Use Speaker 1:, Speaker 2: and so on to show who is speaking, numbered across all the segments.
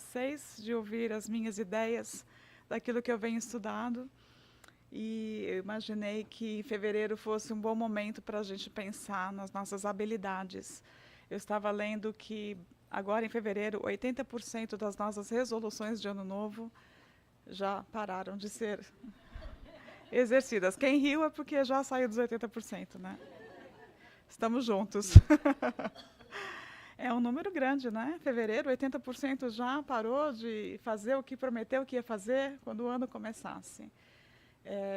Speaker 1: vocês, de ouvir as minhas ideias daquilo que eu venho estudando. E eu imaginei que fevereiro fosse um bom momento para a gente pensar nas nossas habilidades. Eu estava lendo que agora em fevereiro, 80% das nossas resoluções de ano novo já pararam de ser exercidas. Quem riu é porque já saiu dos 80%, né? Estamos juntos. É um número grande, né? Fevereiro, 80% já parou de fazer o que prometeu que ia fazer quando o ano começasse.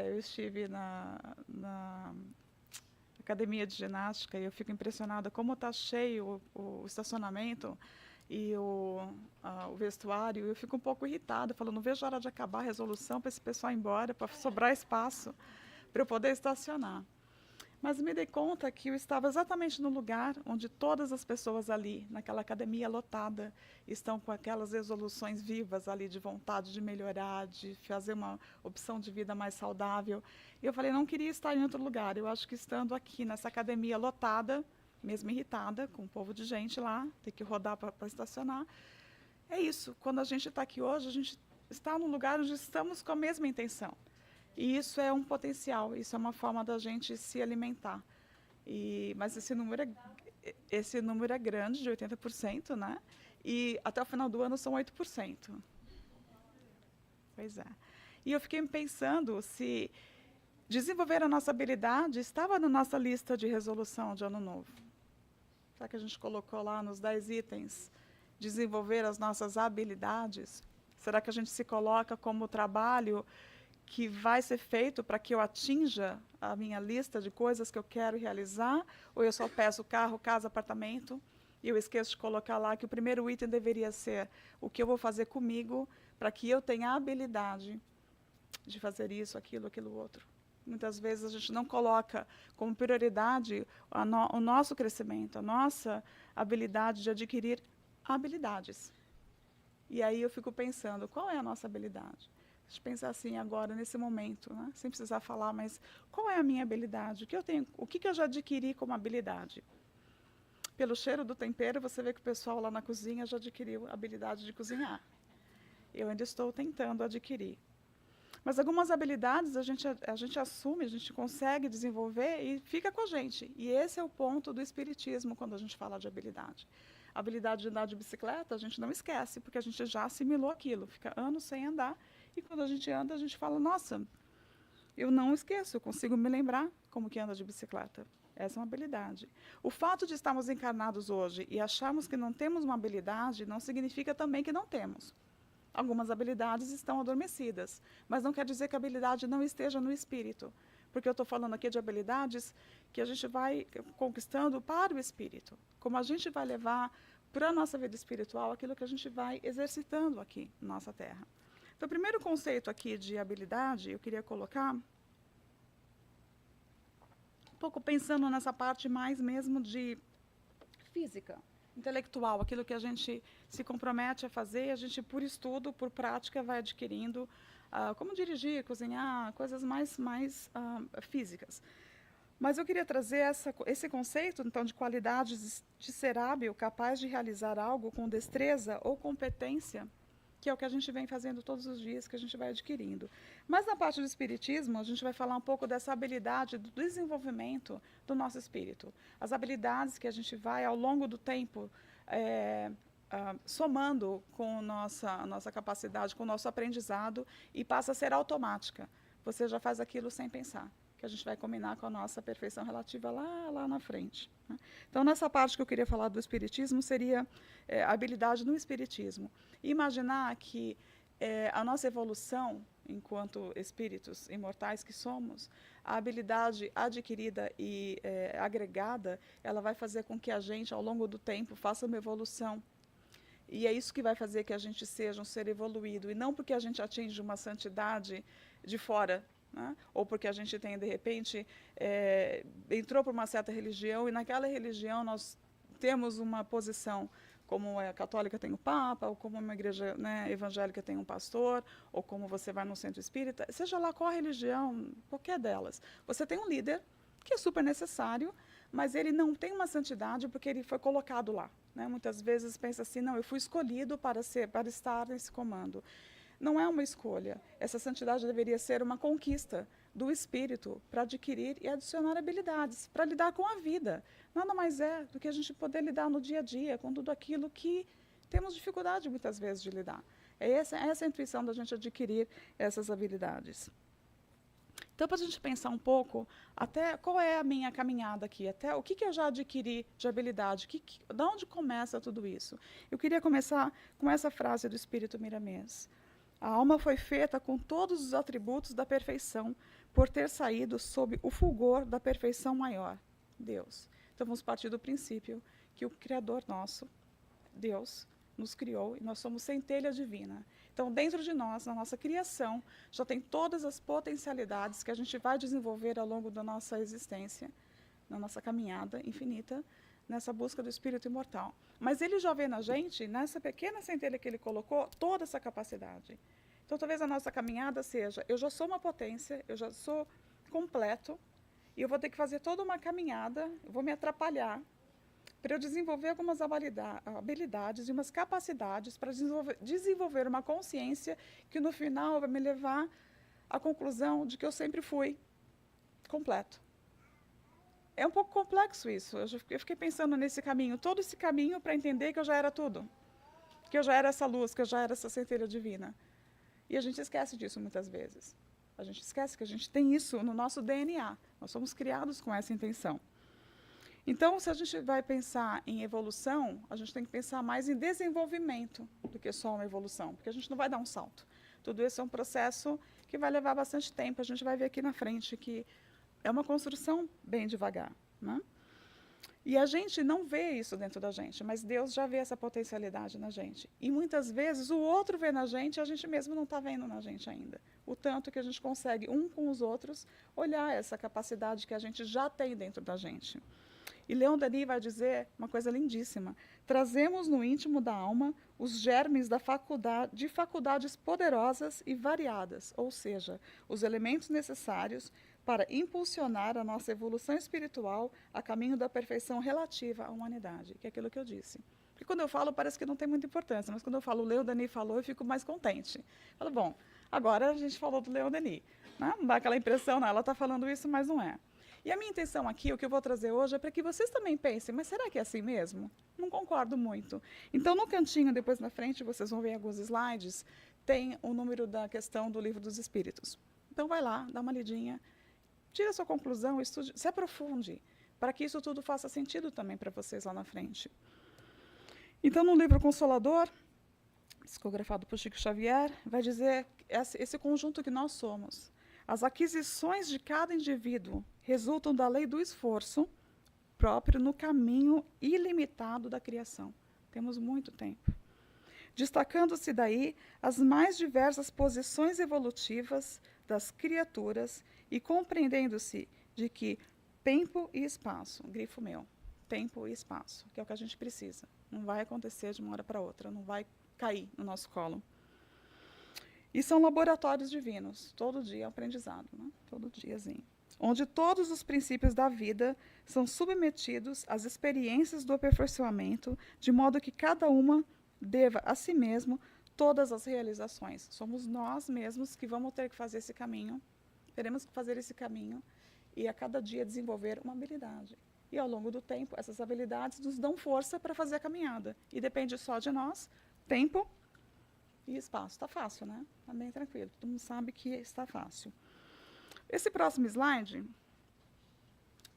Speaker 1: Eu estive na academia de ginástica e eu fico impressionada como está cheio o estacionamento e o vestuário. Eu fico um pouco irritada, falando, não vejo a hora de acabar a resolução para esse pessoal ir embora, para sobrar espaço para eu poder estacionar. Mas me dei conta que eu estava exatamente no lugar onde todas as pessoas ali, naquela academia lotada, estão com aquelas resoluções vivas ali de vontade de melhorar, de fazer uma opção de vida mais saudável. E eu falei, não queria estar em outro lugar. Eu acho que estando aqui nessa academia lotada, mesmo irritada, com um povo de gente lá, ter que rodar para estacionar, é isso. Quando a gente está aqui hoje, a gente está num lugar onde estamos com a mesma intenção. E isso é um potencial, isso é uma forma da gente se alimentar. Mas esse número é grande, de 80%, né? E até o final do ano são 8%. Pois é. E eu fiquei pensando se desenvolver a nossa habilidade estava na nossa lista de resolução de ano novo. Será que a gente colocou lá nos 10 itens, desenvolver as nossas habilidades? Será que a gente se coloca como trabalho que vai ser feito para que eu atinja a minha lista de coisas que eu quero realizar, ou eu só peço carro, casa, apartamento, e eu esqueço de colocar lá que o primeiro item deveria ser o que eu vou fazer comigo para que eu tenha a habilidade de fazer isso, aquilo outro. Muitas vezes a gente não coloca como prioridade o nosso crescimento, a nossa habilidade de adquirir habilidades. E aí eu fico pensando, qual é a nossa habilidade? Deixa eu pensar assim agora, nesse momento, né? Sem precisar falar, mas qual é a minha habilidade? O que eu já adquiri como habilidade? Pelo cheiro do tempero, você vê que o pessoal lá na cozinha já adquiriu a habilidade de cozinhar. Eu ainda estou tentando adquirir. Mas algumas habilidades a gente assume, a gente consegue desenvolver e fica com a gente. E esse é o ponto do espiritismo quando a gente fala de habilidade. A habilidade de andar de bicicleta, a gente não esquece, porque a gente já assimilou aquilo, fica anos sem andar. E quando a gente anda, a gente fala, nossa, eu não esqueço, eu consigo me lembrar como que anda de bicicleta. Essa é uma habilidade. O fato de estarmos encarnados hoje e acharmos que não temos uma habilidade, não significa também que não temos. Algumas habilidades estão adormecidas, mas não quer dizer que a habilidade não esteja no espírito. Porque eu estou falando aqui de habilidades que a gente vai conquistando para o espírito. Como a gente vai levar para a nossa vida espiritual aquilo que a gente vai exercitando aqui na nossa Terra. Então, o primeiro conceito aqui de habilidade, eu queria colocar um pouco pensando nessa parte mais mesmo de física, intelectual, aquilo que a gente se compromete a fazer, a gente, por estudo, por prática, vai adquirindo, como dirigir, cozinhar, coisas mais físicas. Mas eu queria trazer esse conceito, então, de qualidades de ser hábil, capaz de realizar algo com destreza ou competência, que é o que a gente vem fazendo todos os dias, que a gente vai adquirindo. Mas na parte do espiritismo, a gente vai falar um pouco dessa habilidade do desenvolvimento do nosso espírito. As habilidades que a gente vai, ao longo do tempo, somando com a nossa capacidade, com o nosso aprendizado, e passa a ser automática. Você já faz aquilo sem pensar, que a gente vai combinar com a nossa perfeição relativa lá na frente. Né? Então, nessa parte que eu queria falar do espiritismo, seria a habilidade no espiritismo. Imaginar que a nossa evolução, enquanto espíritos imortais que somos, a habilidade adquirida e agregada, ela vai fazer com que a gente, ao longo do tempo, faça uma evolução. E é isso que vai fazer que a gente seja um ser evoluído, e não porque a gente atinge uma santidade de fora, né? Ou porque a gente tem, de repente, entrou por uma certa religião, e naquela religião nós temos uma posição, como a católica tem o Papa, ou como uma igreja, né, evangélica tem um pastor, ou como você vai no centro espírita, seja lá qual a religião, qualquer delas. Você tem um líder, que é super necessário, mas ele não tem uma santidade porque ele foi colocado lá. né? Muitas vezes pensa assim, não, eu fui escolhido para estar nesse comando. Não é uma escolha. Essa santidade deveria ser uma conquista do espírito para adquirir e adicionar habilidades, para lidar com a vida. Nada mais é do que a gente poder lidar no dia a dia com tudo aquilo que temos dificuldade muitas vezes de lidar. É essa a intuição da gente adquirir essas habilidades. Então, para a gente pensar um pouco, até qual é a minha caminhada aqui, até o que eu já adquiri de habilidade, de onde começa tudo isso? Eu queria começar com essa frase do Espírito Miramês. A alma foi feita com todos os atributos da perfeição, por ter saído sob o fulgor da perfeição maior, Deus. Então, vamos partir do princípio que o Criador nosso, Deus, nos criou e nós somos centelha divina. Então, dentro de nós, na nossa criação, já tem todas as potencialidades que a gente vai desenvolver ao longo da nossa existência, na nossa caminhada infinita, nessa busca do espírito imortal. Mas ele já vê na gente, nessa pequena centelha que ele colocou, toda essa capacidade. Então, talvez a nossa caminhada seja, eu já sou uma potência, eu já sou completo, e eu vou ter que fazer toda uma caminhada, eu vou me atrapalhar, para eu desenvolver algumas habilidades e umas capacidades para desenvolver uma consciência que, no final, vai me levar à conclusão de que eu sempre fui completo. É um pouco complexo isso. Eu fiquei pensando nesse caminho, todo esse caminho para entender que eu já era tudo, que eu já era essa luz, que eu já era essa centelha divina. E a gente esquece disso muitas vezes. A gente esquece que a gente tem isso no nosso DNA. Nós somos criados com essa intenção. Então, se a gente vai pensar em evolução, a gente tem que pensar mais em desenvolvimento do que só uma evolução, porque a gente não vai dar um salto. Tudo isso é um processo que vai levar bastante tempo. A gente vai ver aqui na frente que é uma construção bem devagar, né? E a gente não vê isso dentro da gente, mas Deus já vê essa potencialidade na gente. E muitas vezes o outro vê na gente e a gente mesmo não está vendo na gente ainda. O tanto que a gente consegue, um com os outros, olhar essa capacidade que a gente já tem dentro da gente. E Leon Denis vai dizer uma coisa lindíssima. Trazemos no íntimo da alma os germes de faculdades poderosas e variadas, ou seja, os elementos necessários para impulsionar a nossa evolução espiritual a caminho da perfeição relativa à humanidade, que é aquilo que eu disse. Porque quando eu falo, parece que não tem muita importância, mas quando eu falo Leon Denis falou, eu fico mais contente. Falo, bom, agora a gente falou do Leon Denis. Né? Não dá aquela impressão, não, ela está falando isso, mas não é. E a minha intenção aqui, o que eu vou trazer hoje, é para que vocês também pensem, mas será que é assim mesmo? Não concordo muito. Então, no cantinho, depois na frente, vocês vão ver alguns slides, tem o número da questão do Livro dos Espíritos. Então, vai lá, dá uma lidinha, tira a sua conclusão, estude, se aprofunde, para que isso tudo faça sentido também para vocês lá na frente. Então, no livro Consolador, psicografado por Chico Xavier, vai dizer esse conjunto que nós somos. As aquisições de cada indivíduo resultam da lei do esforço próprio no caminho ilimitado da criação. Temos muito tempo. Destacando-se daí as mais diversas posições evolutivas das criaturas e compreendendo-se de que tempo e espaço, grifo meu, tempo e espaço, que é o que a gente precisa. Não vai acontecer de uma hora para outra, não vai cair no nosso colo. E são laboratórios divinos, todo dia é um aprendizado, né? Todo diazinho. Onde todos os princípios da vida são submetidos às experiências do aperfeiçoamento, de modo que cada uma deva a si mesmo todas as realizações. Somos nós mesmos que vamos ter que fazer esse caminho, teremos que fazer esse caminho e a cada dia desenvolver uma habilidade. E ao longo do tempo, essas habilidades nos dão força para fazer a caminhada. E depende só de nós, tempo e espaço. Está fácil, né? Está bem tranquilo. Todo mundo sabe que está fácil. Esse próximo slide,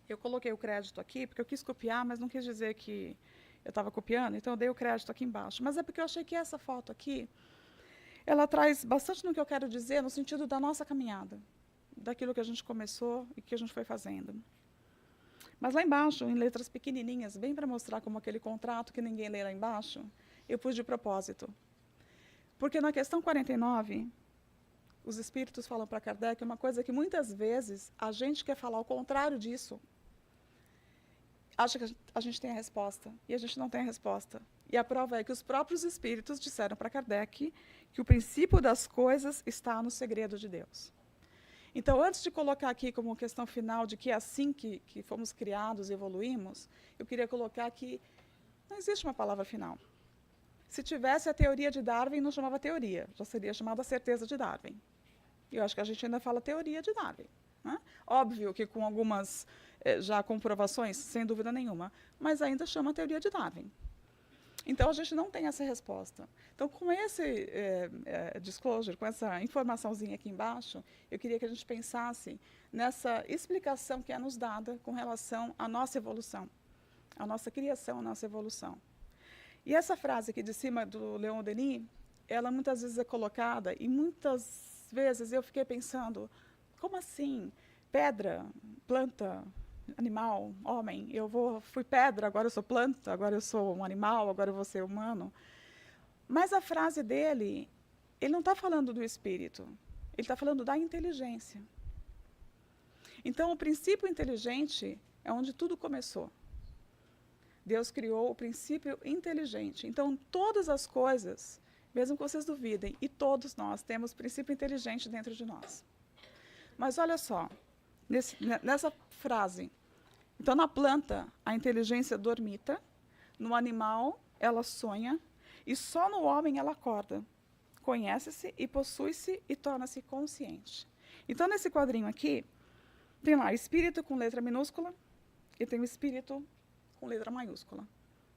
Speaker 1: eu coloquei o crédito aqui, porque eu quis copiar, mas não quis dizer que eu estava copiando, então eu dei o crédito aqui embaixo. Mas é porque eu achei que essa foto aqui, ela traz bastante no que eu quero dizer, no sentido da nossa caminhada, daquilo que a gente começou e que a gente foi fazendo. Mas lá embaixo, em letras pequenininhas, bem para mostrar como aquele contrato que ninguém lê lá embaixo, eu pus de propósito. Porque na questão 49, os espíritos falam para Kardec uma coisa que muitas vezes a gente quer falar o contrário disso. Acha que a gente tem a resposta, e a gente não tem a resposta. E a prova é que os próprios espíritos disseram para Kardec que o princípio das coisas está no segredo de Deus. Então, antes de colocar aqui como questão final de que é assim que fomos criados e evoluímos, eu queria colocar que Não existe uma palavra final. Se tivesse a teoria de Darwin, não chamava teoria, já seria chamada certeza de Darwin. E eu acho que a gente ainda fala teoria de Darwin, né? Óbvio que com algumas já comprovações, sem dúvida nenhuma, mas ainda chama teoria de Darwin. Então, a gente não tem essa resposta. Então, com esse disclosure, com essa informaçãozinha aqui embaixo, eu queria que a gente pensasse nessa explicação que é nos dada com relação à nossa evolução, à nossa criação, à nossa evolução. E essa frase aqui de cima do Leon Denis, ela muitas vezes é colocada, e muitas vezes eu fiquei pensando, como assim? Pedra, planta, animal, homem, fui pedra, agora eu sou planta, agora eu sou um animal, agora eu vou ser humano. Mas a frase dele, ele não está falando do espírito, ele está falando da inteligência. Então, o princípio inteligente é onde tudo começou. Deus criou o princípio inteligente. Então, todas as coisas, mesmo que vocês duvidem, e todos nós temos princípio inteligente dentro de nós. Mas olha só, nessa frase, então na planta a inteligência dormita, no animal ela sonha, e só no homem ela acorda, conhece-se e possui-se e torna-se consciente. Então nesse quadrinho aqui, tem lá espírito com letra minúscula e tem o espírito com letra maiúscula.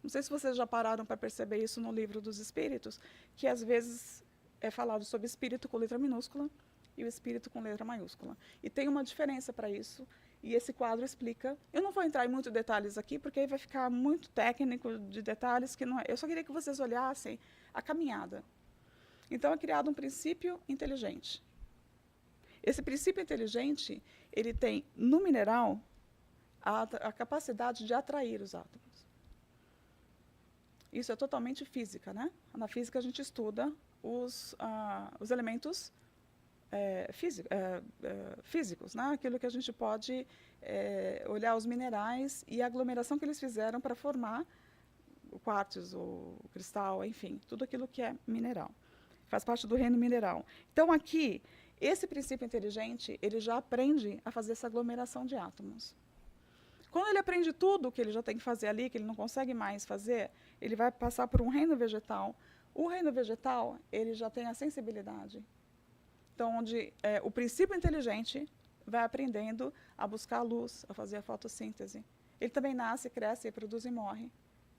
Speaker 1: Não sei se vocês já pararam para perceber isso no livro dos espíritos, que às vezes é falado sobre espírito com letra minúscula e o espírito com letra maiúscula. E tem uma diferença para isso, e esse quadro explica. Eu não vou entrar em muitos detalhes aqui, porque aí vai ficar muito técnico de detalhes, que não é. Eu só queria que vocês olhassem a caminhada. Então, é criado um princípio inteligente. Esse princípio inteligente, ele tem, no mineral, a capacidade de atrair os átomos. Isso é totalmente física, né? Na física, a gente estuda os elementos físicos, né? Aquilo que a gente pode olhar os minerais e a aglomeração que eles fizeram para formar o quartzo, o cristal, enfim, tudo aquilo que é mineral. Faz parte do reino mineral. Então, aqui, esse princípio inteligente, ele já aprende a fazer essa aglomeração de átomos. Quando ele aprende tudo o que ele já tem que fazer ali, que ele não consegue mais fazer, ele vai passar por um reino vegetal. O reino vegetal, ele já tem a sensibilidade. Então, onde o princípio inteligente vai aprendendo a buscar a luz, a fazer a fotossíntese. Ele também nasce, cresce, reproduz e morre,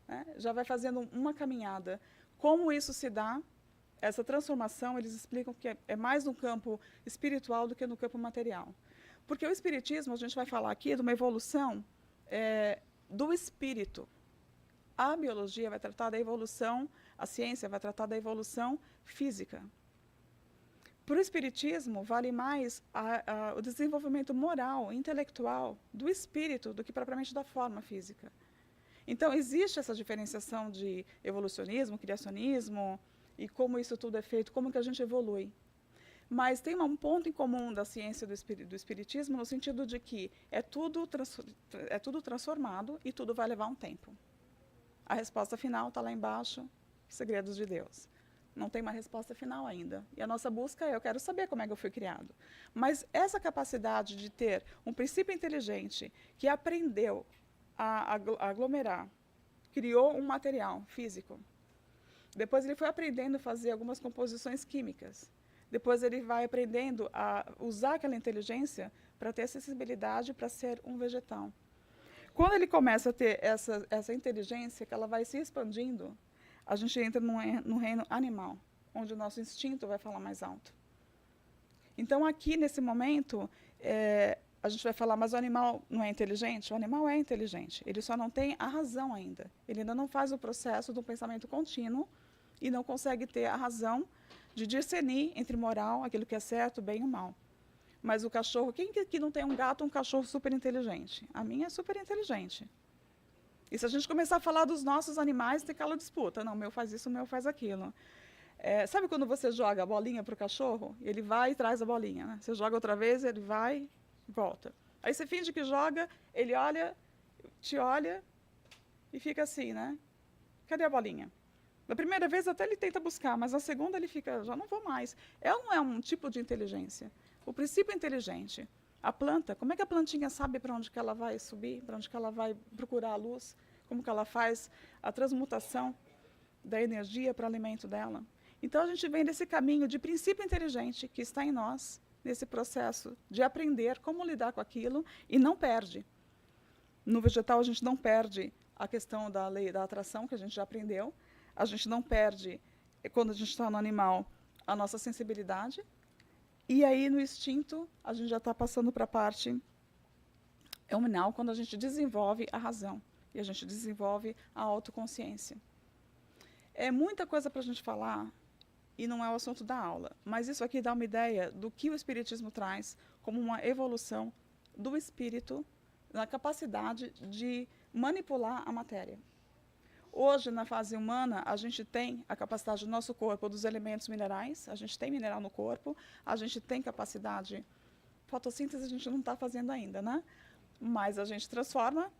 Speaker 1: né? Já vai fazendo uma caminhada. Como isso se dá? Essa transformação, eles explicam que é mais no campo espiritual do que no campo material. Porque o espiritismo, a gente vai falar aqui de uma evolução do espírito. A biologia vai tratar da evolução, a ciência vai tratar da evolução física. Para o espiritismo, vale mais o desenvolvimento moral, intelectual do espírito do que propriamente da forma física. Então, existe essa diferenciação de evolucionismo, criacionismo, e como isso tudo é feito, como que a gente evolui. Mas tem um ponto em comum da ciência do espiritismo, no sentido de que é tudo transformado e tudo vai levar um tempo. A resposta final está lá embaixo, Segredos de Deus. Não tem uma resposta final ainda. E a nossa busca eu quero saber como é que eu fui criado. Mas essa capacidade de ter um princípio inteligente que aprendeu a aglomerar, criou um material físico. Depois ele foi aprendendo a fazer algumas composições químicas. Depois ele vai aprendendo a usar aquela inteligência para ter acessibilidade para ser um vegetal. Quando ele começa a ter essa inteligência, que ela vai se expandindo, a gente entra no reino animal, onde o nosso instinto vai falar mais alto. Então, aqui, nesse momento, a gente vai falar, mas o animal não é inteligente? O animal é inteligente, ele só não tem a razão ainda. Ele ainda não faz o processo do pensamento contínuo e não consegue ter a razão de discernir entre moral, aquilo que é certo, bem e o mal. Mas o cachorro, quem que não tem um gato ou um cachorro super inteligente? A minha é super inteligente. E se a gente começar a falar dos nossos animais, tem aquela disputa. Não, o meu faz isso, o meu faz aquilo. Sabe quando você joga a bolinha para o cachorro? Ele vai e traz a bolinha, né? Você joga outra vez, ele vai e volta. Aí você finge que joga, ele olha, te olha e fica assim, né? Cadê a bolinha? Da primeira vez até ele tenta buscar, mas na segunda ele fica, já não vou mais. Não é um tipo de inteligência. O princípio inteligente. A planta, como é que a plantinha sabe para onde que ela vai subir, para onde que ela vai procurar a luz? como que ela faz a transmutação da energia para o alimento dela. Então, a gente vem desse caminho de princípio inteligente que está em nós, nesse processo de aprender como lidar com aquilo e não perde. No vegetal, a gente não perde a questão da lei da atração, que a gente já aprendeu. A gente não perde, quando a gente está no animal, a nossa sensibilidade. E aí, no instinto, a gente já está passando para a parte euminal, quando a gente desenvolve a razão e a gente desenvolve a autoconsciência. É muita coisa para a gente falar, e não é o assunto da aula, mas isso aqui dá uma ideia do que o Espiritismo traz como uma evolução do espírito na capacidade de manipular a matéria. Hoje, na fase humana, a gente tem a capacidade do nosso corpo dos elementos minerais, a gente tem mineral no corpo, a gente tem capacidade, fotossíntese a gente não está fazendo ainda, né? Mas a gente transforma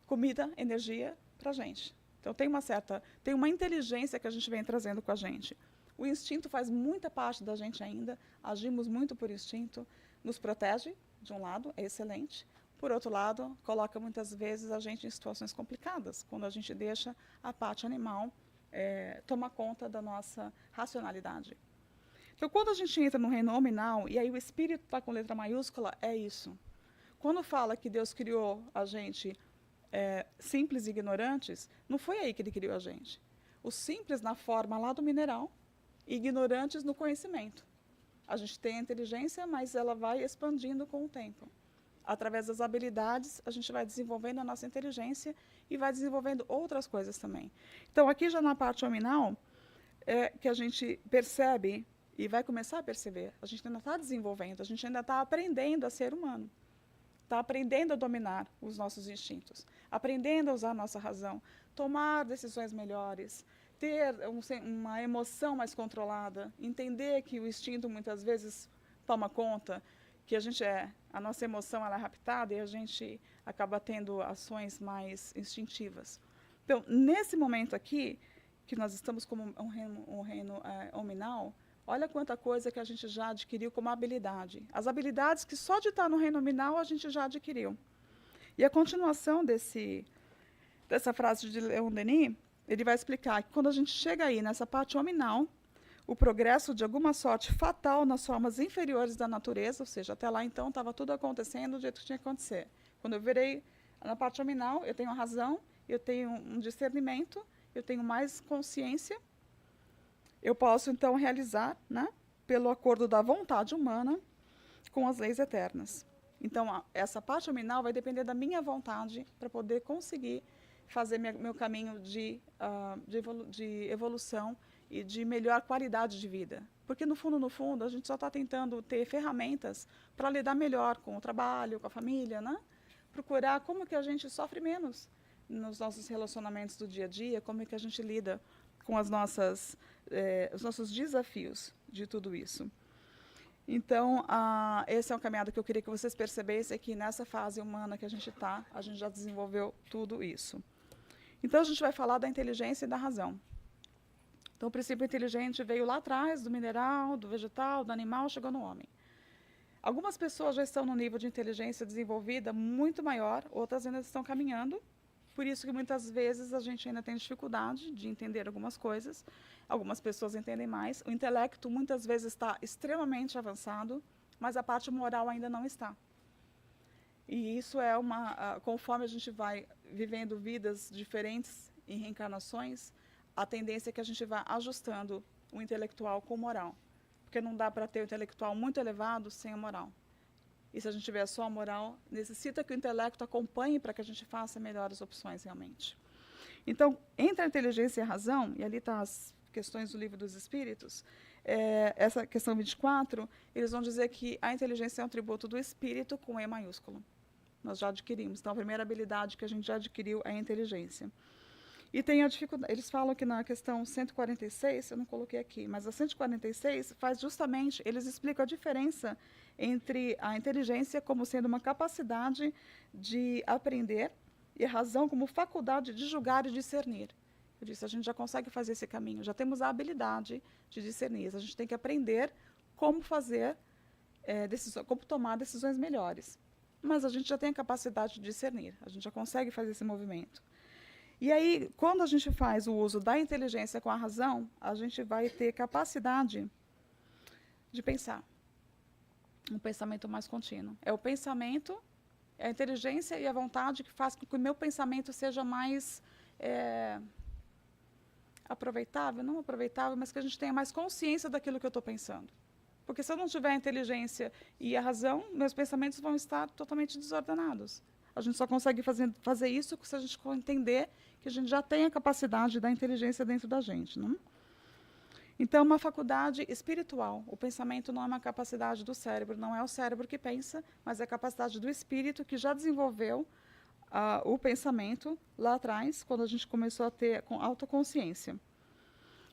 Speaker 1: comida, energia para a gente. Então, tem uma inteligência que a gente vem trazendo com a gente. O instinto faz muita parte da gente ainda, agimos muito por instinto, nos protege, de um lado, é excelente. Por outro lado, coloca muitas vezes a gente em situações complicadas, quando a gente deixa a parte animal tomar conta da nossa racionalidade. Então, quando a gente entra no reino nominal, e aí o espírito está com letra maiúscula, é isso. Quando fala que Deus criou a gente simples e ignorantes, não foi aí que ele criou a gente. Os simples na forma lá do mineral, e ignorantes no conhecimento. A gente tem a inteligência, mas ela vai expandindo com o tempo. Através das habilidades, a gente vai desenvolvendo a nossa inteligência e vai desenvolvendo outras coisas também. Então, aqui já na parte nominal, que a gente percebe e vai começar a perceber, a gente ainda está desenvolvendo, a gente ainda está aprendendo a ser humano. Está aprendendo a dominar os nossos instintos, aprendendo a usar a nossa razão, tomar decisões melhores, ter uma emoção mais controlada, entender que o instinto muitas vezes toma conta, que a nossa emoção ela é raptada e a gente acaba tendo ações mais instintivas. Então, nesse momento aqui, que nós estamos como um reino nominal, olha quanta coisa que a gente já adquiriu como habilidade. As habilidades que só de estar no reino nominal a gente já adquiriu. E a continuação dessa frase de Leon Denis, ele vai explicar que quando a gente chega aí nessa parte nominal, o progresso de alguma sorte fatal nas formas inferiores da natureza, ou seja, até lá então estava tudo acontecendo do jeito que tinha que acontecer. Quando eu virei na parte nominal, eu tenho a razão, eu tenho um discernimento, eu tenho mais consciência, eu posso então realizar, né, pelo acordo da vontade humana com as leis eternas. Então, essa parte nominal vai depender da minha vontade para poder conseguir fazer meu caminho de evolução e de melhor qualidade de vida. Porque, no fundo, a gente só está tentando ter ferramentas para lidar melhor com o trabalho, com a família, né? Procurar como que a gente sofre menos nos nossos relacionamentos do dia a dia, como é que a gente lida com os nossos desafios de tudo isso. Então, esse é um caminhada que eu queria que vocês percebessem, que nessa fase humana que a gente está, a gente já desenvolveu tudo isso. Então, a gente vai falar da inteligência e da razão. Então, o princípio inteligente veio lá atrás, do mineral, do vegetal, do animal, chegou no homem. Algumas pessoas já estão no nível de inteligência desenvolvida muito maior, outras ainda estão caminhando. Por isso que muitas vezes a gente ainda tem dificuldade de entender algumas coisas. Algumas pessoas entendem mais. O intelecto muitas vezes está extremamente avançado, mas a parte moral ainda não está. E isso é conforme a gente vai vivendo vidas diferentes em reencarnações, a tendência é que a gente vá ajustando o intelectual com o moral. Porque não dá para ter o intelectual muito elevado sem a moral. E se a gente tiver só a moral, necessita que o intelecto acompanhe para que a gente faça melhores opções realmente. Então, entre a inteligência e a razão, e ali estão as questões do Livro dos Espíritos, essa questão 24, eles vão dizer que a inteligência é um tributo do espírito com E maiúsculo. Nós já adquirimos. Então, a primeira habilidade que a gente já adquiriu é a inteligência. E tem a dificuldade. Eles falam que na questão 146, eu não coloquei aqui, mas a 146 faz justamente, eles explicam a diferença entre a inteligência como sendo uma capacidade de aprender e a razão como faculdade de julgar e discernir. Eu disse, a gente já consegue fazer esse caminho, já temos a habilidade de discernir. A gente tem que aprender como fazer como tomar decisões melhores. Mas a gente já tem a capacidade de discernir, a gente já consegue fazer esse movimento. E aí, quando a gente faz o uso da inteligência com a razão, a gente vai ter capacidade de pensar. Um pensamento mais contínuo. É o pensamento, é a inteligência e a vontade que faz com que o meu pensamento seja mais aproveitável, não aproveitável, mas que a gente tenha mais consciência daquilo que eu estou pensando. Porque se eu não tiver a inteligência e a razão, meus pensamentos vão estar totalmente desordenados. A gente só consegue fazer isso se a gente entender que a gente já tem a capacidade da inteligência dentro da gente. Não? Então, é uma faculdade espiritual. O pensamento não é uma capacidade do cérebro, não é o cérebro que pensa, mas é a capacidade do espírito que já desenvolveu o pensamento lá atrás, quando a gente começou a ter autoconsciência.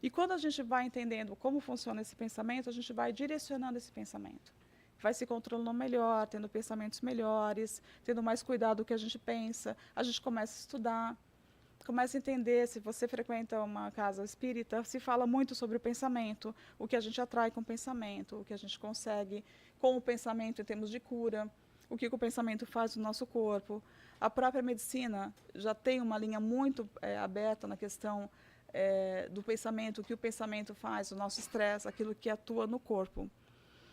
Speaker 1: E quando a gente vai entendendo como funciona esse pensamento, a gente vai direcionando esse pensamento. Vai se controlando melhor, tendo pensamentos melhores, tendo mais cuidado do que a gente pensa. A gente começa a estudar, começa a entender. Se você frequenta uma casa espírita, se fala muito sobre o pensamento, o que a gente atrai com o pensamento, o que a gente consegue com o pensamento em termos de cura, o que o pensamento faz no nosso corpo. A própria medicina já tem uma linha muito aberta na questão do pensamento, o que o pensamento faz, o nosso estresse, aquilo que atua no corpo.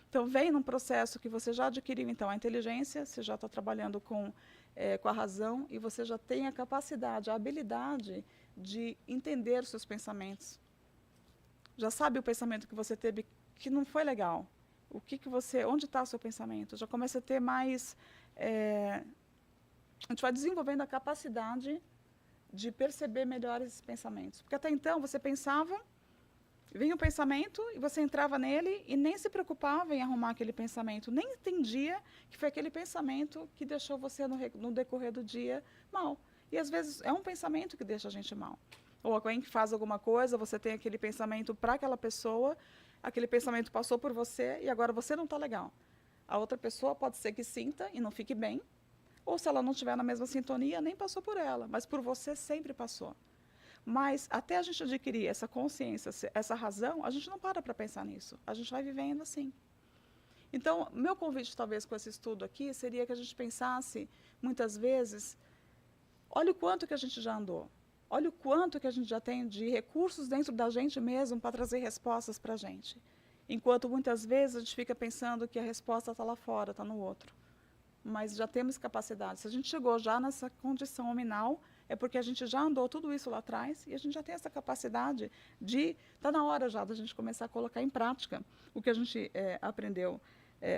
Speaker 1: Então, vem num processo que você já adquiriu, então, a inteligência, você já está trabalhando com a razão, e você já tem a capacidade, a habilidade de entender os seus pensamentos. Já sabe o pensamento que você teve que não foi legal. Onde está o seu pensamento? Já começa a ter mais... a gente vai desenvolvendo a capacidade de perceber melhor esses pensamentos. Porque até então você pensava, vinha o pensamento e você entrava nele e nem se preocupava em arrumar aquele pensamento, nem entendia que foi aquele pensamento que deixou você no decorrer do dia mal. E às vezes é um pensamento que deixa a gente mal. Ou alguém que faz alguma coisa, você tem aquele pensamento para aquela pessoa, aquele pensamento passou por você e agora você não está legal. A outra pessoa pode ser que sinta e não fique bem, ou se ela não estiver na mesma sintonia, nem passou por ela, mas por você sempre passou. Mas até a gente adquirir essa consciência, essa razão, a gente não para pensar nisso. A gente vai vivendo assim. Então, meu convite, talvez, com esse estudo aqui, seria que a gente pensasse, muitas vezes, olha o quanto que a gente já andou. Olha o quanto que a gente já tem de recursos dentro da gente mesmo para trazer respostas para a gente. Enquanto, muitas vezes, a gente fica pensando que a resposta está lá fora, está no outro. Mas já temos capacidade. Se a gente chegou já nessa condição nominal, é porque a gente já andou tudo isso lá atrás e a gente já tem essa capacidade de... Está na hora já da gente começar a colocar em prática o que a gente aprendeu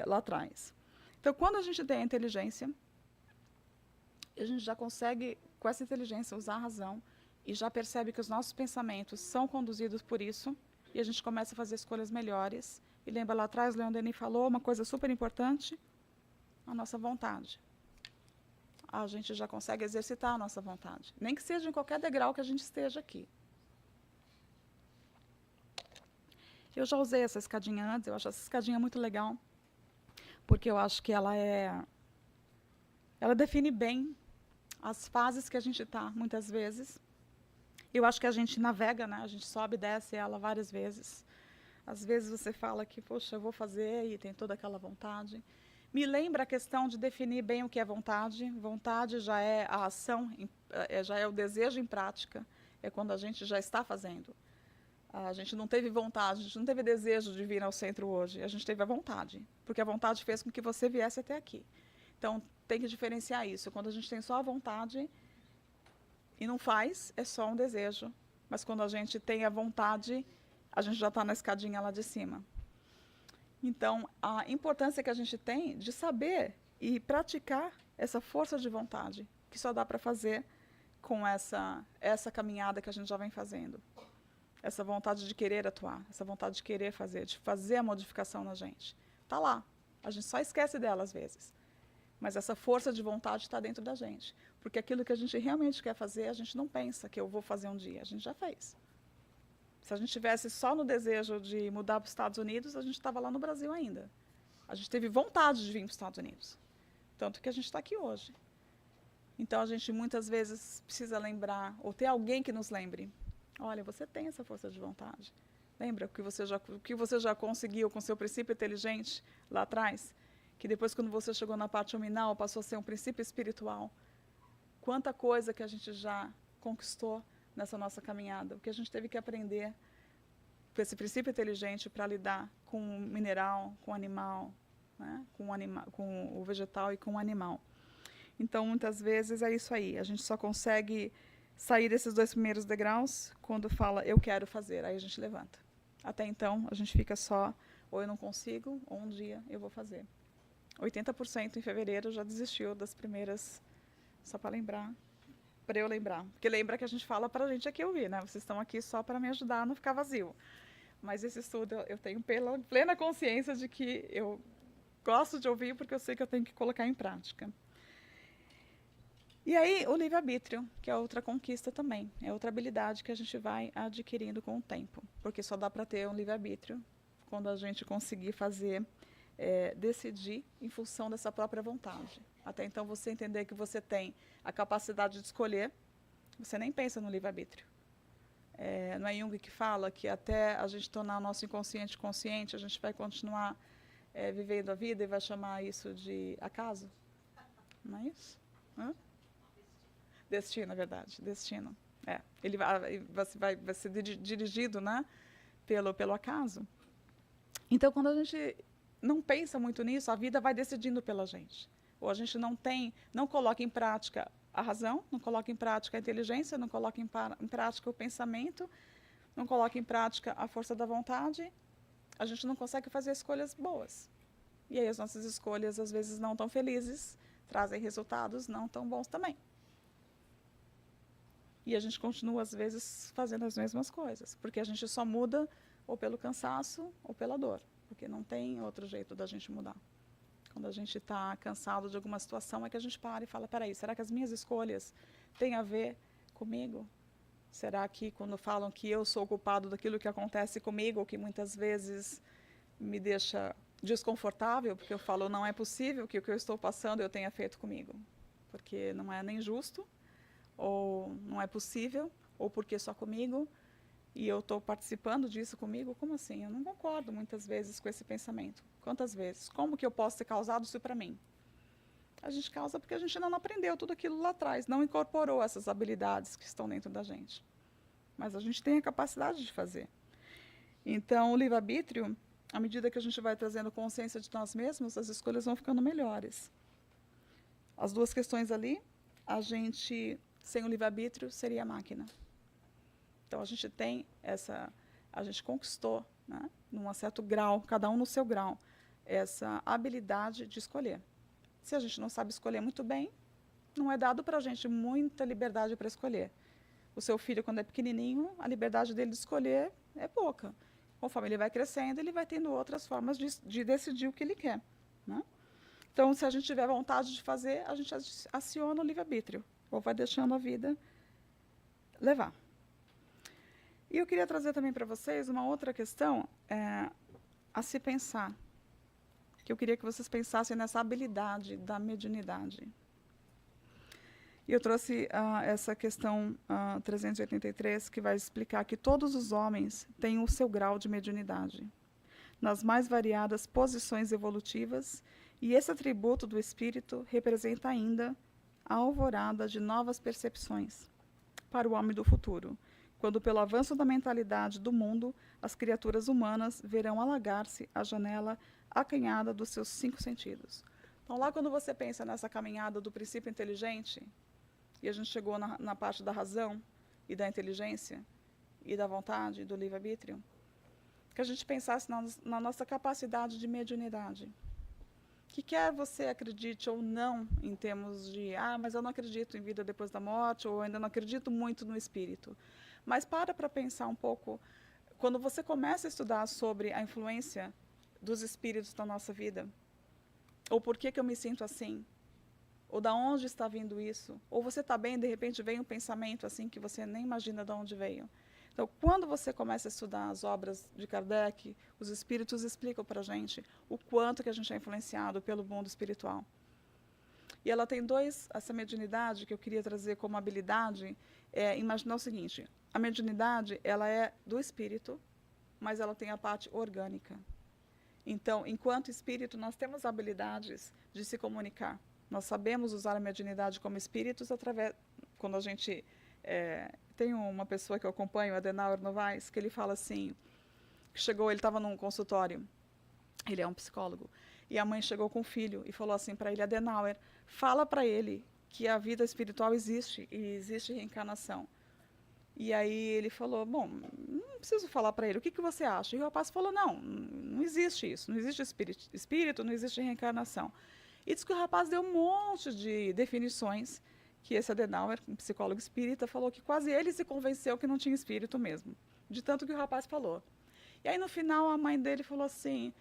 Speaker 1: lá atrás. Então, quando a gente tem a inteligência, a gente já consegue, com essa inteligência, usar a razão e já percebe que os nossos pensamentos são conduzidos por isso e a gente começa a fazer escolhas melhores. E lembra lá atrás, Leon Denis falou uma coisa super importante, a nossa vontade. A gente já consegue exercitar a nossa vontade. Nem que seja em qualquer degrau que a gente esteja aqui. Eu já usei essa escadinha antes, eu acho essa escadinha muito legal, porque eu acho que ela define bem as fases que a gente está, muitas vezes. Eu acho que a gente navega, né? A gente sobe e desce ela várias vezes. Às vezes você fala que, poxa, eu vou fazer, e tem toda aquela vontade. Me lembra a questão de definir bem o que é vontade. Vontade já é a ação, já é o desejo em prática. É quando a gente já está fazendo. A gente não teve vontade, a gente não teve desejo de vir ao centro hoje. A gente teve a vontade, porque a vontade fez com que você viesse até aqui. Então, tem que diferenciar isso. Quando a gente tem só a vontade e não faz, é só um desejo. Mas quando a gente tem a vontade, a gente já está na escadinha lá de cima. Então, a importância que a gente tem de saber e praticar essa força de vontade, que só dá para fazer com essa caminhada que a gente já vem fazendo. Essa vontade de querer atuar, essa vontade de querer fazer, de fazer a modificação na gente. Está lá. A gente só esquece dela às vezes. Mas essa força de vontade está dentro da gente. Porque aquilo que a gente realmente quer fazer, a gente não pensa que eu vou fazer um dia. A gente já fez. Se a gente tivesse só no desejo de mudar para os Estados Unidos, a gente estava lá no Brasil ainda. A gente teve vontade de vir para os Estados Unidos. Tanto que a gente está aqui hoje. Então, a gente muitas vezes precisa lembrar, ou ter alguém que nos lembre. Olha, você tem essa força de vontade. Lembra o que você já conseguiu com seu princípio inteligente lá atrás? Que depois, quando você chegou na parte nominal, passou a ser um princípio espiritual. Quanta coisa que a gente já conquistou nessa nossa caminhada, o que a gente teve que aprender com esse princípio inteligente para lidar com o mineral, com o animal, né? Com o vegetal e com o animal. Então, muitas vezes é isso aí. A gente só consegue sair desses 2 primeiros degraus quando fala, eu quero fazer. Aí a gente levanta. Até então, a gente fica só, ou eu não consigo, ou um dia eu vou fazer. 80% em fevereiro já desistiu das primeiras, só para lembrar, para eu lembrar. Porque lembra que a gente fala para a gente aqui ouvir, né? Vocês estão aqui só para me ajudar a não ficar vazio. Mas esse estudo eu tenho plena consciência de que eu gosto de ouvir porque eu sei que eu tenho que colocar em prática. E aí, o livre-arbítrio, que é outra conquista também. É outra habilidade que a gente vai adquirindo com o tempo. Porque só dá para ter um livre-arbítrio quando a gente conseguir fazer, decidir em função dessa própria vontade. Até então, você entender que você tem a capacidade de escolher, você nem pensa no livre-arbítrio. Não é Jung que fala que até a gente tornar o nosso inconsciente consciente, a gente vai continuar vivendo a vida e vai chamar isso de acaso? Não é isso? Hã? Destino, é verdade, destino. Ele vai ser dirigido, né, pelo acaso. Então, quando a gente não pensa muito nisso, a vida vai decidindo pela gente. Ou a gente não coloca em prática a razão, não coloca em prática a inteligência, não coloca em prática o pensamento, não coloca em prática a força da vontade, a gente não consegue fazer escolhas boas. E aí as nossas escolhas, às vezes, não tão felizes, trazem resultados não tão bons também. E a gente continua, às vezes, fazendo as mesmas coisas, porque a gente só muda ou pelo cansaço ou pela dor, porque não tem outro jeito da gente mudar. Quando a gente está cansado de alguma situação, é que a gente para e fala, peraí, será que as minhas escolhas têm a ver comigo? Será que quando falam que eu sou o culpado daquilo que acontece comigo, ou que muitas vezes me deixa desconfortável, porque eu falo, não é possível que o que eu estou passando eu tenha feito comigo, porque não é nem justo, ou não é possível, ou porque só comigo, e eu estou participando disso comigo? Como assim? Eu não concordo muitas vezes com esse pensamento. Quantas vezes? Como que eu posso ter causado isso para mim? A gente causa porque a gente não aprendeu tudo aquilo lá atrás, não incorporou essas habilidades que estão dentro da gente. Mas a gente tem a capacidade de fazer. Então, o livre-arbítrio, à medida que a gente vai trazendo consciência de nós mesmos, as escolhas vão ficando melhores. As duas questões ali, a gente, sem o livre-arbítrio, seria a máquina. Então, a gente conquistou, né, num certo grau, cada um no seu grau, essa habilidade de escolher. Se a gente não sabe escolher muito bem, não é dado para a gente muita liberdade para escolher. O seu filho, quando é pequenininho, a liberdade dele de escolher é pouca. Conforme ele vai crescendo, ele vai tendo outras formas de decidir o que ele quer, né? Então, se a gente tiver vontade de fazer, a gente aciona o livre-arbítrio, ou vai deixando a vida levar. E eu queria trazer também para vocês uma outra questão a se pensar, que eu queria que vocês pensassem nessa habilidade da mediunidade. E eu trouxe essa questão 383, que vai explicar que todos os homens têm o seu grau de mediunidade, nas mais variadas posições evolutivas, e esse atributo do espírito representa ainda a alvorada de novas percepções para o homem do futuro, quando, pelo avanço da mentalidade do mundo, as criaturas humanas verão alagar-se a janela acanhada dos seus 5 sentidos. Então, lá quando você pensa nessa caminhada do princípio inteligente, e a gente chegou na parte da razão e da inteligência, e da vontade, do livre-arbítrio, que a gente pensasse na nossa capacidade de mediunidade. Que quer você acredite ou não em termos de, mas eu não acredito em vida depois da morte, ou ainda não acredito muito no espírito. Mas para pensar um pouco, quando você começa a estudar sobre a influência dos espíritos na nossa vida, ou por que eu me sinto assim, ou da onde está vindo isso, ou você está bem e de repente vem um pensamento assim que você nem imagina de onde veio. Então, quando você começa a estudar as obras de Kardec, os espíritos explicam para a gente o quanto que a gente é influenciado pelo mundo espiritual. E ela tem essa mediunidade que eu queria trazer como habilidade, imaginar o seguinte, a mediunidade, ela é do espírito, mas ela tem a parte orgânica. Então, enquanto espírito, nós temos habilidades de se comunicar. Nós sabemos usar a mediunidade como espíritos quando a gente Tem uma pessoa que eu acompanho, Adenauer Novaes, que ele fala assim, que chegou, ele estava num consultório, ele é um psicólogo, e a mãe chegou com o filho e falou assim para ele, Adenauer, fala para ele que a vida espiritual existe, e existe reencarnação. E aí ele falou, bom, não preciso falar para ele, o que você acha? E o rapaz falou, não existe isso, não existe espírito, não existe reencarnação. E diz que o rapaz deu um monte de definições, que esse Adenauer, um psicólogo espírita, falou que quase ele se convenceu que não tinha espírito mesmo, de tanto que o rapaz falou. E aí no final a mãe dele falou assim,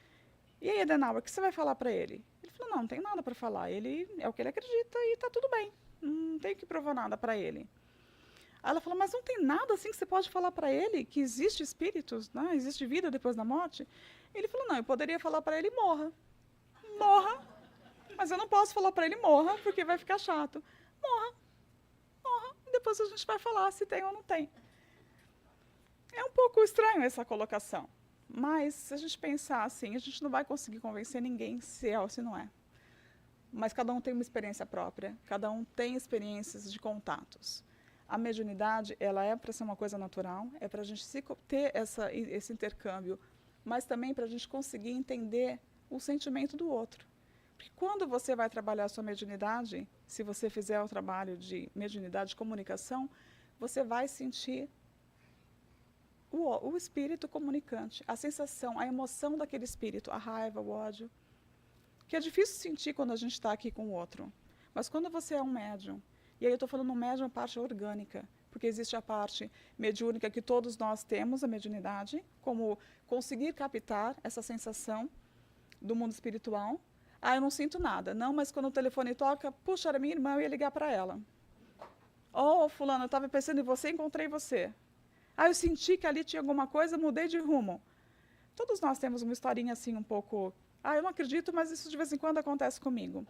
Speaker 1: e aí Adenauer, o que você vai falar para ele? Ele falou, não tem nada para falar, ele é o que ele acredita e está tudo bem, não tenho que provar nada para ele. Aí ela falou, mas não tem nada assim que você pode falar para ele, que existe espíritos, né? Existe vida depois da morte? Ele falou, não, eu poderia falar para ele, morra. Morra. Mas eu não posso falar para ele, morra, porque vai ficar chato. Morra. Morra. E depois a gente vai falar se tem ou não tem. É um pouco estranho essa colocação. Mas, se a gente pensar assim, a gente não vai conseguir convencer ninguém se é ou se não é. Mas cada um tem uma experiência própria, cada um tem experiências de contatos. A mediunidade, ela é para ser uma coisa natural, é para a gente ter esse intercâmbio, mas também para a gente conseguir entender o sentimento do outro. Porque quando você vai trabalhar a sua mediunidade, se você fizer o trabalho de mediunidade de comunicação, você vai sentir o espírito comunicante, a sensação, a emoção daquele espírito, a raiva, o ódio, que é difícil sentir quando a gente está aqui com o outro. Mas quando você é um médium, e aí eu estou falando médium a parte orgânica, porque existe a parte mediúnica que todos nós temos, a mediunidade, como conseguir captar essa sensação do mundo espiritual. Ah, eu não sinto nada. Não, mas quando o telefone toca, puxa, era minha irmã, eu ia ligar para ela. Oh, fulano, eu estava pensando em você, encontrei você. Ah, eu senti que ali tinha alguma coisa, mudei de rumo. Todos nós temos uma historinha assim um pouco... Ah, eu não acredito, mas isso de vez em quando acontece comigo.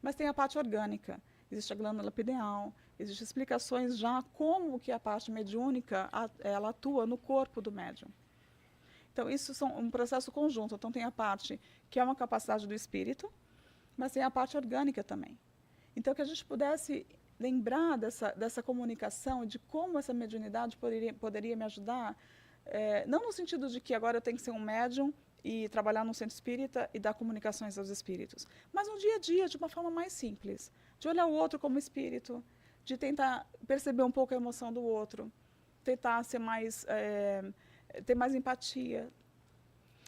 Speaker 1: Mas tem a parte orgânica. Existe a glândula pineal, existem explicações já como que a parte mediúnica ela atua no corpo do médium. Então, isso é um processo conjunto. Então, tem a parte que é uma capacidade do espírito, mas tem a parte orgânica também. Então, que a gente pudesse lembrar dessa comunicação, de como essa mediunidade poderia me ajudar, não no sentido de que agora eu tenho que ser um médium e trabalhar no centro espírita e dar comunicações aos espíritos, mas no dia a dia, de uma forma mais simples, de olhar o outro como espírito, de tentar perceber um pouco a emoção do outro, tentar ser ter mais empatia,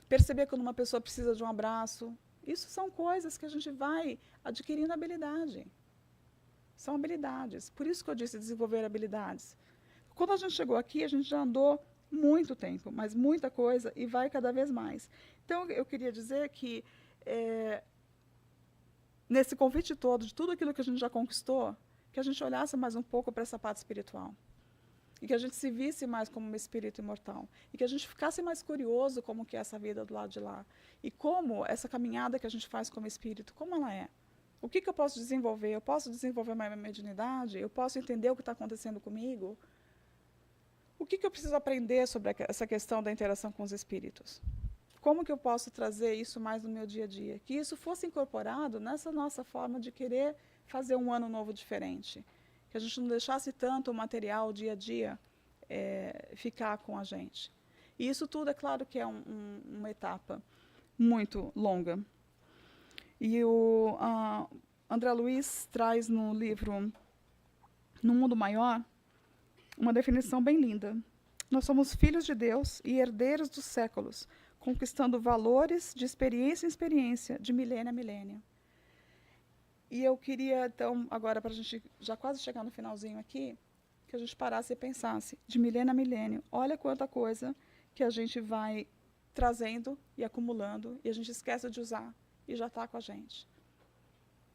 Speaker 1: perceber quando uma pessoa precisa de um abraço. Isso são coisas que a gente vai adquirindo habilidade. São habilidades. Por isso que eu disse desenvolver habilidades. Quando a gente chegou aqui, a gente já andou muito tempo, mas muita coisa, e vai cada vez mais. Então, eu queria dizer que, nesse convite todo, de tudo aquilo que a gente já conquistou, que a gente olhasse mais um pouco para essa parte espiritual. E que a gente se visse mais como um espírito imortal. E que a gente ficasse mais curioso como que é essa vida do lado de lá. E como essa caminhada que a gente faz como espírito, como ela é. O que eu posso desenvolver? Eu posso desenvolver minha mediunidade? Eu posso entender o que está acontecendo comigo? O que eu preciso aprender sobre essa questão da interação com os espíritos? Como que eu posso trazer isso mais no meu dia a dia? Que isso fosse incorporado nessa nossa forma de querer fazer um ano novo diferente. Que a gente não deixasse tanto o material, o dia a dia, ficar com a gente. E isso tudo, é claro que é uma etapa muito longa. E o André Luiz traz no livro No Mundo Maior uma definição bem linda. Nós somos filhos de Deus e herdeiros dos séculos, conquistando valores de experiência em experiência, de milênio a milênio. E eu queria, então, agora, para a gente já quase chegar no finalzinho aqui, que a gente parasse e pensasse, de milênio a milênio, olha quanta coisa que a gente vai trazendo e acumulando, e a gente esquece de usar, e já está com a gente.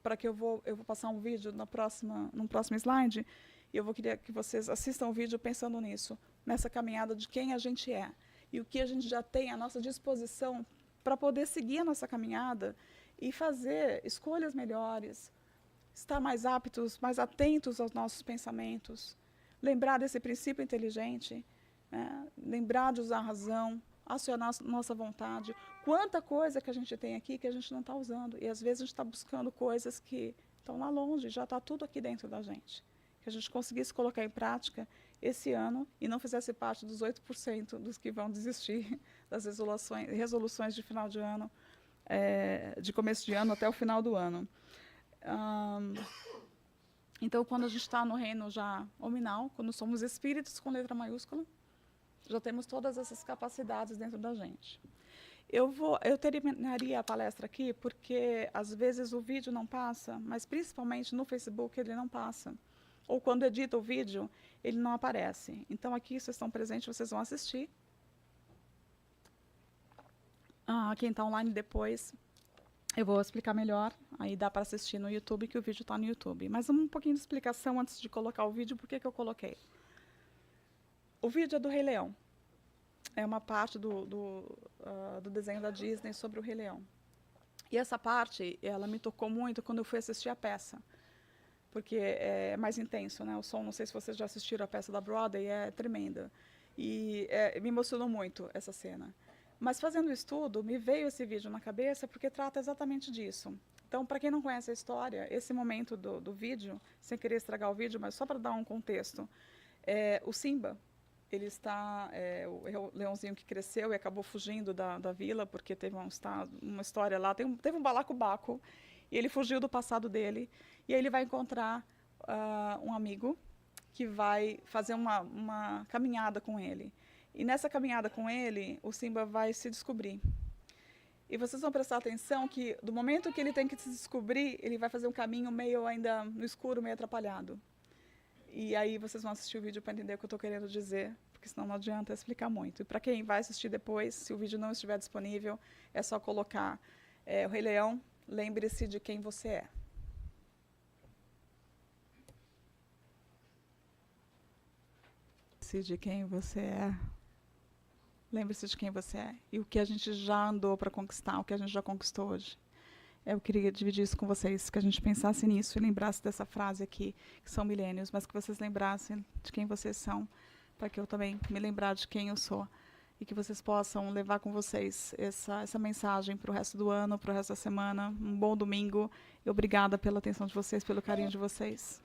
Speaker 1: Para que eu vou passar um vídeo no próximo slide, e eu queria que vocês assistam o vídeo pensando nisso, nessa caminhada de quem a gente é, e o que a gente já tem à nossa disposição para poder seguir a nossa caminhada e fazer escolhas melhores, estar mais aptos, mais atentos aos nossos pensamentos, lembrar desse princípio inteligente, né? Lembrar de usar a razão, acionar a nossa vontade. Quanta coisa que a gente tem aqui que a gente não está usando. E, às vezes, a gente está buscando coisas que estão lá longe, já está tudo aqui dentro da gente. Que que a gente conseguisse colocar em prática esse ano e não fizesse parte dos 8% dos que vão desistir das resoluções de final de ano, de começo de ano até o final do ano. Então, quando a gente está no reino já nominal, quando somos espíritos com letra maiúscula, já temos todas essas capacidades dentro da gente. Eu terminaria a palestra aqui porque, às vezes, o vídeo não passa, mas, principalmente, no Facebook, ele não passa. Ou, quando edita o vídeo, ele não aparece. Então, aqui, vocês estão presentes, vocês vão assistir. Quem está online depois, eu vou explicar melhor. Aí dá para assistir no YouTube, que o vídeo está no YouTube. Mas um pouquinho de explicação antes de colocar o vídeo, por que eu coloquei. O vídeo é do Rei Leão. É uma parte do desenho da Disney sobre o Rei Leão. E essa parte, ela me tocou muito quando eu fui assistir a peça. Porque é mais intenso, né? O som, não sei se vocês já assistiram a peça da Broadway, é tremenda. E me emocionou muito essa cena. Mas, fazendo o estudo, me veio esse vídeo na cabeça porque trata exatamente disso. Então, para quem não conhece a história, esse momento do vídeo, sem querer estragar o vídeo, mas só para dar um contexto, o Simba, ele está, o leãozinho que cresceu e acabou fugindo da vila, porque teve uma história lá, teve um balacobaco, e ele fugiu do passado dele, e aí ele vai encontrar um amigo que vai fazer uma caminhada com ele. E nessa caminhada com ele, o Simba vai se descobrir. E vocês vão prestar atenção que, do momento que ele tem que se descobrir, ele vai fazer um caminho meio ainda no escuro, meio atrapalhado. E aí vocês vão assistir o vídeo para entender o que eu estou querendo dizer, porque senão não adianta explicar muito. E para quem vai assistir depois, se o vídeo não estiver disponível, é só colocar o Rei Leão, lembre-se de quem você é. Lembre-se de quem você é. Lembre-se de quem você é. E o que a gente já andou para conquistar, o que a gente já conquistou hoje. Eu queria dividir isso com vocês, que a gente pensasse nisso e lembrasse dessa frase aqui, que são milênios, mas que vocês lembrassem de quem vocês são, para que eu também me lembrar de quem eu sou. E que vocês possam levar com vocês essa mensagem para o resto do ano, para o resto da semana. Um bom domingo. E obrigada pela atenção de vocês, pelo carinho de vocês.